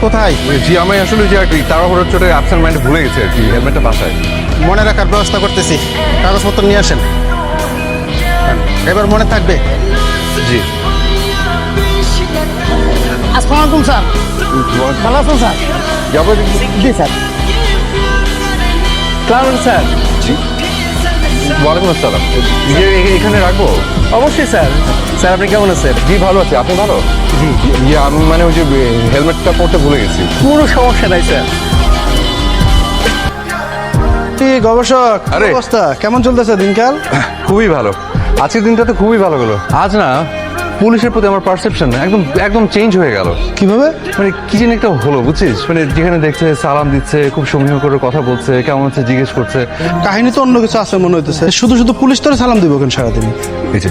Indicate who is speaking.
Speaker 1: কোথায়?
Speaker 2: জি আমি আসলে যে আর কি তাড়াহুড়োর চোটে অ্যাবসেন্ট মাইন্ডে ভুলে গেছি আর কি, হেলমেটটা বাসায়।
Speaker 1: মনে রাখার ব্যবস্থা করতেছি, কাগজপত্র নিয়ে আসেন। এবার মনে থাকবে।
Speaker 2: জি
Speaker 1: আসসালামু আলাইকুম স্যার, ভালো আছেন স্যার?
Speaker 2: যাবো।
Speaker 1: জি স্যার।
Speaker 3: ক্লারন স্যার।
Speaker 2: জি ওয়ালাইকুম আসসালাম। এখানে রাখবো?
Speaker 3: অবশ্যই স্যার। স্যার আপনি কেমন আছেন?
Speaker 2: জি ভালো আছি, আপনি ভালো?
Speaker 3: জি
Speaker 2: ইয়ে আমি মানে ওই যে হেলমেটটা পড়তে ভুলে গেছি।
Speaker 3: কোনো সমস্যা নাই স্যার।
Speaker 1: কি গবেষক, কি
Speaker 2: আরে।
Speaker 1: অবস্থা, কেমন চলতেছে দিনকাল?
Speaker 2: খুবই ভালো, আজকের দিনটা তো খুবই ভালো গেলো। আজ না পুলিশের প্রতি আমার পারসেপশন একদম একদম চেঞ্জ হয়ে গেল।
Speaker 1: কিভাবে?
Speaker 2: মানে কি যেন একটা হলো বুঝছিস, মানে যেখানে দেখছে সালাম দিচ্ছে, খুব সমীহ করে কথা বলছে, কেমন আছে জিজ্ঞেস করছে।
Speaker 1: কাহিনী তো অন্য কিছু আছে মনে হইতেছে। শুধু শুধু পুলিশ তোরে সালাম দিব কেন সারাদিন?
Speaker 2: এই যে